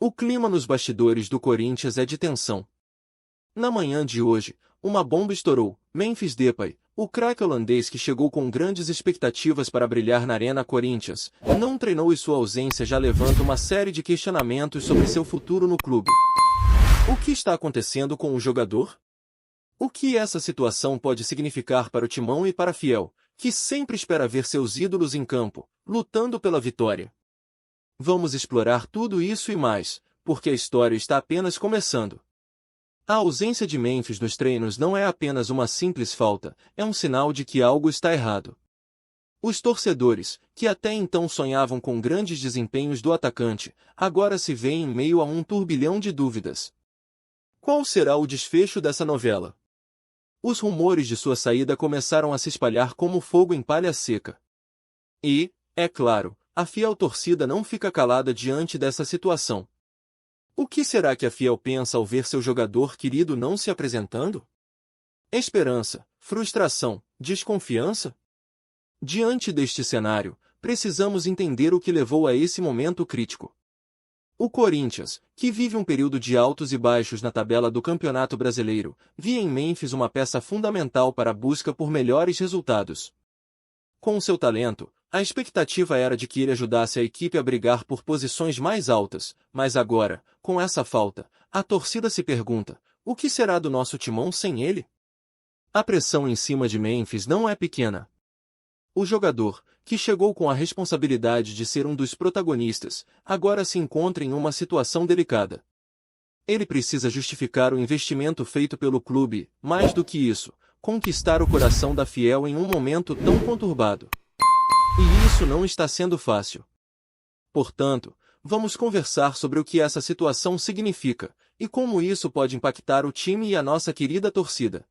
O clima nos bastidores do Corinthians é de tensão. Na manhã de hoje, uma bomba estourou. Memphis Depay, o craque holandês que chegou com grandes expectativas para brilhar na Arena Corinthians, não treinou e sua ausência já levanta uma série de questionamentos sobre seu futuro no clube. O que está acontecendo com o jogador? O que essa situação pode significar para o Timão e para Fiel, que sempre espera ver seus ídolos em campo, lutando pela vitória? Vamos explorar tudo isso e mais, porque a história está apenas começando. A ausência de Memphis nos treinos não é apenas uma simples falta, é um sinal de que algo está errado. Os torcedores, que até então sonhavam com grandes desempenhos do atacante, agora se veem em meio a um turbilhão de dúvidas. Qual será o desfecho dessa novela? Os rumores de sua saída começaram a se espalhar como fogo em palha seca. E, é claro, a fiel torcida não fica calada diante dessa situação. O que será que a Fiel pensa ao ver seu jogador querido não se apresentando? Esperança, frustração, desconfiança? Diante deste cenário, precisamos entender o que levou a esse momento crítico. O Corinthians, que vive um período de altos e baixos na tabela do Campeonato Brasileiro, via em Memphis uma peça fundamental para a busca por melhores resultados. Com seu talento, a expectativa era de que ele ajudasse a equipe a brigar por posições mais altas, mas agora, com essa falta, a torcida se pergunta: o que será do nosso Timão sem ele? A pressão em cima de Memphis não é pequena. O jogador, que chegou com a responsabilidade de ser um dos protagonistas, agora se encontra em uma situação delicada. Ele precisa justificar o investimento feito pelo clube, mais do que isso, conquistar o coração da Fiel em um momento tão conturbado. E isso não está sendo fácil. Portanto, vamos conversar sobre o que essa situação significa, e como isso pode impactar o time e a nossa querida torcida.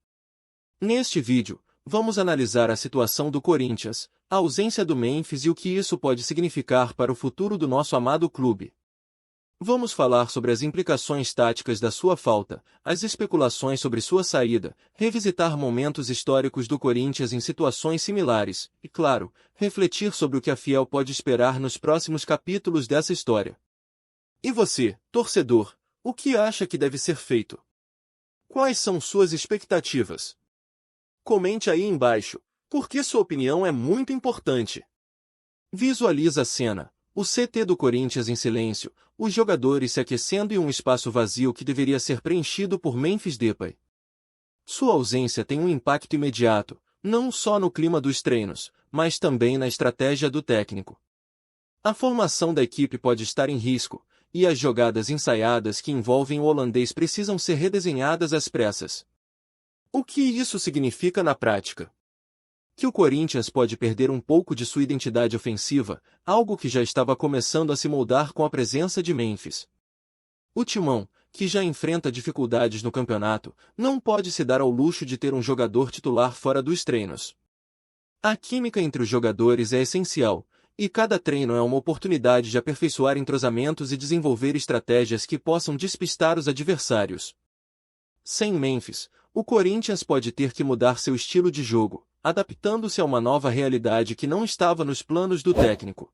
Neste vídeo, vamos analisar a situação do Corinthians, a ausência do Memphis e o que isso pode significar para o futuro do nosso amado clube. Vamos falar sobre as implicações táticas da sua falta, as especulações sobre sua saída, revisitar momentos históricos do Corinthians em situações similares, e, claro, refletir sobre o que a Fiel pode esperar nos próximos capítulos dessa história. E você, torcedor, o que acha que deve ser feito? Quais são suas expectativas? Comente aí embaixo, porque sua opinião é muito importante. Visualiza a cena. O CT do Corinthians em silêncio, os jogadores se aquecendo e um espaço vazio que deveria ser preenchido por Memphis Depay. Sua ausência tem um impacto imediato, não só no clima dos treinos, mas também na estratégia do técnico. A formação da equipe pode estar em risco, e as jogadas ensaiadas que envolvem o holandês precisam ser redesenhadas às pressas. O que isso significa na prática? Que o Corinthians pode perder um pouco de sua identidade ofensiva, algo que já estava começando a se moldar com a presença de Memphis. O Timão, que já enfrenta dificuldades no campeonato, não pode se dar ao luxo de ter um jogador titular fora dos treinos. A química entre os jogadores é essencial, e cada treino é uma oportunidade de aperfeiçoar entrosamentos e desenvolver estratégias que possam despistar os adversários. Sem Memphis, o Corinthians pode ter que mudar seu estilo de jogo, adaptando-se a uma nova realidade que não estava nos planos do técnico.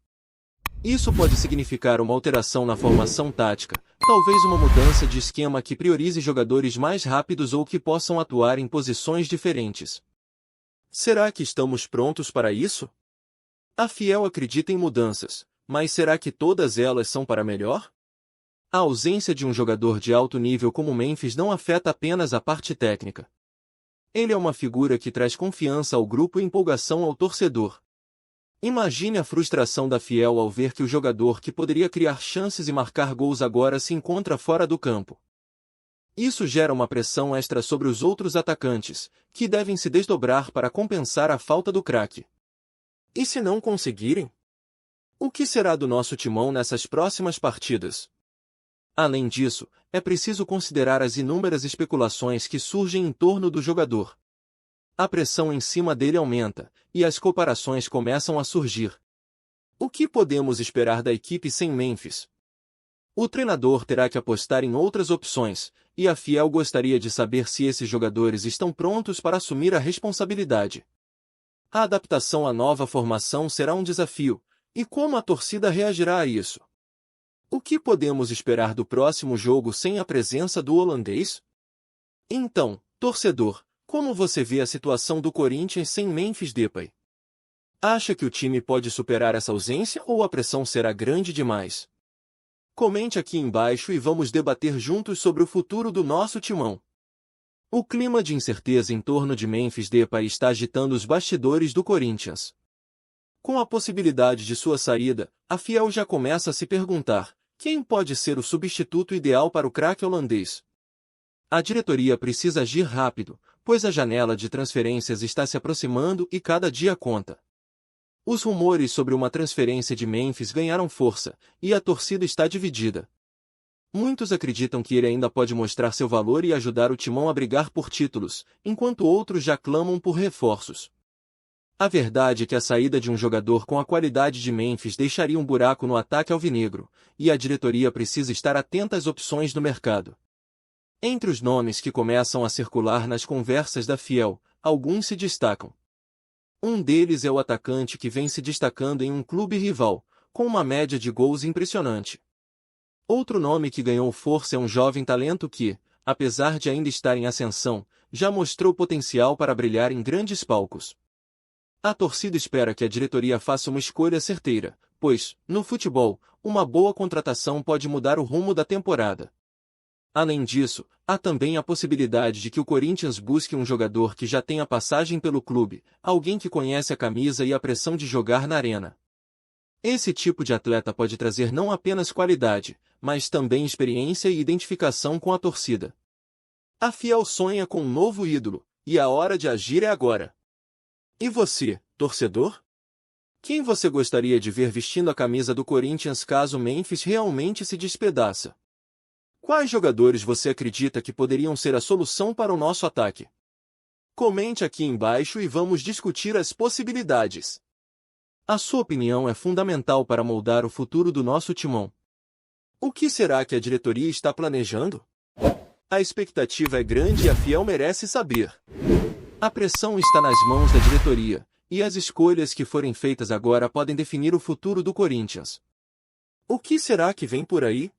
Isso pode significar uma alteração na formação tática, talvez uma mudança de esquema que priorize jogadores mais rápidos ou que possam atuar em posições diferentes. Será que estamos prontos para isso? A Fiel acredita em mudanças, mas será que todas elas são para melhor? A ausência de um jogador de alto nível como Memphis não afeta apenas a parte técnica. Ele é uma figura que traz confiança ao grupo e empolgação ao torcedor. Imagine a frustração da Fiel ao ver que o jogador que poderia criar chances e marcar gols agora se encontra fora do campo. Isso gera uma pressão extra sobre os outros atacantes, que devem se desdobrar para compensar a falta do craque. E se não conseguirem? O que será do nosso Timão nessas próximas partidas? Além disso, é preciso considerar as inúmeras especulações que surgem em torno do jogador. A pressão em cima dele aumenta, e as comparações começam a surgir. O que podemos esperar da equipe sem Memphis? O treinador terá que apostar em outras opções, e a Fiel gostaria de saber se esses jogadores estão prontos para assumir a responsabilidade. A adaptação à nova formação será um desafio, e como a torcida reagirá a isso? O que podemos esperar do próximo jogo sem a presença do holandês? Então, torcedor, como você vê a situação do Corinthians sem Memphis Depay? Acha que o time pode superar essa ausência ou a pressão será grande demais? Comente aqui embaixo e vamos debater juntos sobre o futuro do nosso timão. O clima de incerteza em torno de Memphis Depay está agitando os bastidores do Corinthians. Com a possibilidade de sua saída, a Fiel já começa a se perguntar: quem pode ser o substituto ideal para o craque holandês? A diretoria precisa agir rápido, pois a janela de transferências está se aproximando e cada dia conta. Os rumores sobre uma transferência de Memphis ganharam força, e a torcida está dividida. Muitos acreditam que ele ainda pode mostrar seu valor e ajudar o timão a brigar por títulos, enquanto outros já clamam por reforços. A verdade é que a saída de um jogador com a qualidade de Memphis deixaria um buraco no ataque alvinegro, e a diretoria precisa estar atenta às opções do mercado. Entre os nomes que começam a circular nas conversas da Fiel, alguns se destacam. Um deles é o atacante que vem se destacando em um clube rival, com uma média de gols impressionante. Outro nome que ganhou força é um jovem talento que, apesar de ainda estar em ascensão, já mostrou potencial para brilhar em grandes palcos. A torcida espera que a diretoria faça uma escolha certeira, pois, no futebol, uma boa contratação pode mudar o rumo da temporada. Além disso, há também a possibilidade de que o Corinthians busque um jogador que já tenha passagem pelo clube, alguém que conhece a camisa e a pressão de jogar na arena. Esse tipo de atleta pode trazer não apenas qualidade, mas também experiência e identificação com a torcida. A Fiel sonha com um novo ídolo, e a hora de agir é agora. E você, torcedor? Quem você gostaria de ver vestindo a camisa do Corinthians caso Memphis realmente se despedaça? Quais jogadores você acredita que poderiam ser a solução para o nosso ataque? Comente aqui embaixo e vamos discutir as possibilidades. A sua opinião é fundamental para moldar o futuro do nosso timão. O que será que a diretoria está planejando? A expectativa é grande e a Fiel merece saber. A pressão está nas mãos da diretoria, e as escolhas que forem feitas agora podem definir o futuro do Corinthians. O que será que vem por aí?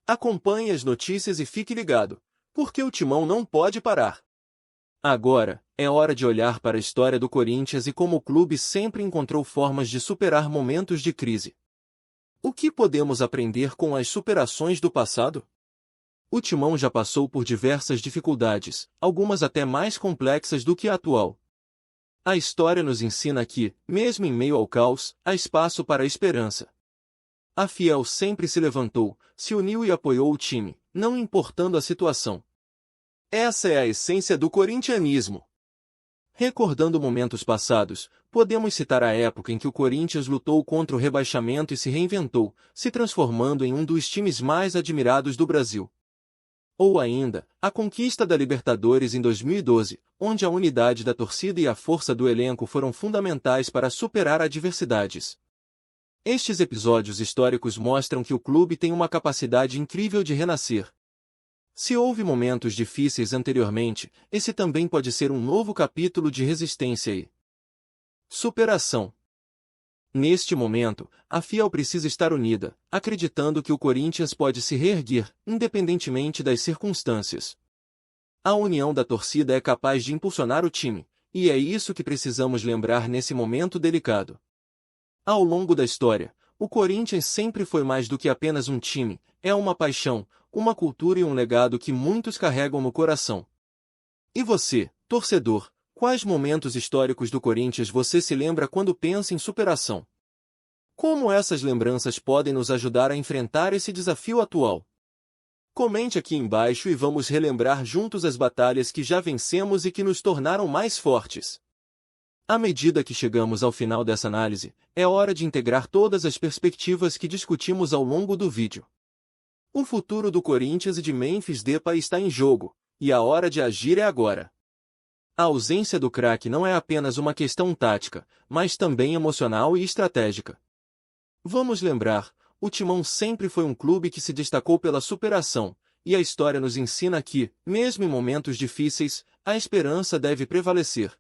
Acompanhe as notícias e fique ligado, porque o timão não pode parar. Agora, é hora de olhar para a história do Corinthians e como o clube sempre encontrou formas de superar momentos de crise. O que podemos aprender com as superações do passado? O timão já passou por diversas dificuldades, algumas até mais complexas do que a atual. A história nos ensina que, mesmo em meio ao caos, há espaço para a esperança. A Fiel sempre se levantou, se uniu e apoiou o time, não importando a situação. Essa é a essência do corintianismo. Recordando momentos passados, podemos citar a época em que o Corinthians lutou contra o rebaixamento e se reinventou, se transformando em um dos times mais admirados do Brasil. Ou ainda, a conquista da Libertadores em 2012, onde a unidade da torcida e a força do elenco foram fundamentais para superar adversidades. Estes episódios históricos mostram que o clube tem uma capacidade incrível de renascer. Se houve momentos difíceis anteriormente, esse também pode ser um novo capítulo de resistência e superação. Neste momento, a Fiel precisa estar unida, acreditando que o Corinthians pode se reerguer, independentemente das circunstâncias. A união da torcida é capaz de impulsionar o time, e é isso que precisamos lembrar nesse momento delicado. Ao longo da história, o Corinthians sempre foi mais do que apenas um time, é uma paixão, uma cultura e um legado que muitos carregam no coração. E você, torcedor, quais momentos históricos do Corinthians você se lembra quando pensa em superação? Como essas lembranças podem nos ajudar a enfrentar esse desafio atual? Comente aqui embaixo e vamos relembrar juntos as batalhas que já vencemos e que nos tornaram mais fortes. À medida que chegamos ao final dessa análise, é hora de integrar todas as perspectivas que discutimos ao longo do vídeo. O futuro do Corinthians e de Memphis Depay está em jogo, e a hora de agir é agora. A ausência do craque não é apenas uma questão tática, mas também emocional e estratégica. Vamos lembrar, o Timão sempre foi um clube que se destacou pela superação, e a história nos ensina que, mesmo em momentos difíceis, a esperança deve prevalecer.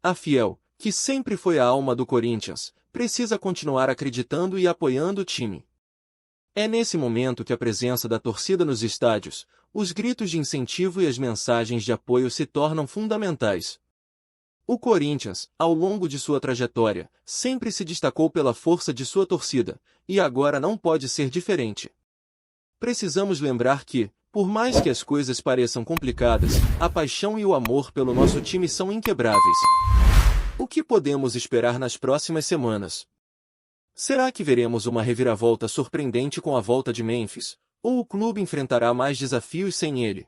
A Fiel, que sempre foi a alma do Corinthians, precisa continuar acreditando e apoiando o time. É nesse momento que a presença da torcida nos estádios, os gritos de incentivo e as mensagens de apoio se tornam fundamentais. O Corinthians, ao longo de sua trajetória, sempre se destacou pela força de sua torcida, e agora não pode ser diferente. Precisamos lembrar que, por mais que as coisas pareçam complicadas, a paixão e o amor pelo nosso time são inquebráveis. O que podemos esperar nas próximas semanas? Será que veremos uma reviravolta surpreendente com a volta de Memphis, ou o clube enfrentará mais desafios sem ele?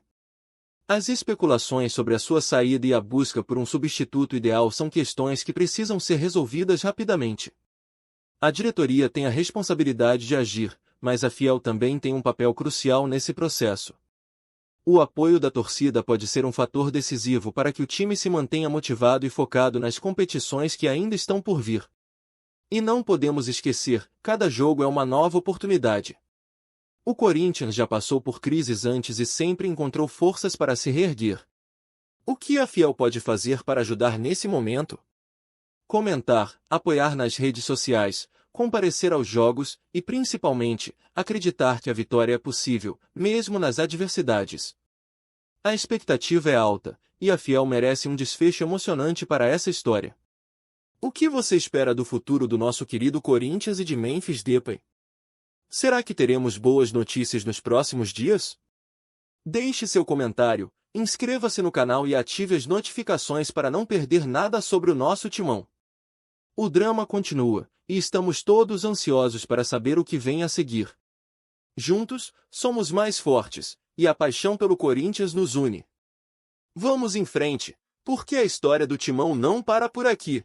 As especulações sobre a sua saída e a busca por um substituto ideal são questões que precisam ser resolvidas rapidamente. A diretoria tem a responsabilidade de agir, mas a Fiel também tem um papel crucial nesse processo. O apoio da torcida pode ser um fator decisivo para que o time se mantenha motivado e focado nas competições que ainda estão por vir. E não podemos esquecer, cada jogo é uma nova oportunidade. O Corinthians já passou por crises antes e sempre encontrou forças para se reerguer. O que a Fiel pode fazer para ajudar nesse momento? Comentar, apoiar nas redes sociais, comparecer aos jogos e, principalmente, acreditar que a vitória é possível, mesmo nas adversidades. A expectativa é alta, e a Fiel merece um desfecho emocionante para essa história. O que você espera do futuro do nosso querido Corinthians e de Memphis Depay? Será que teremos boas notícias nos próximos dias? Deixe seu comentário, inscreva-se no canal e ative as notificações para não perder nada sobre o nosso timão. O drama continua, e estamos todos ansiosos para saber o que vem a seguir. Juntos, somos mais fortes, e a paixão pelo Corinthians nos une. Vamos em frente, porque a história do timão não para por aqui.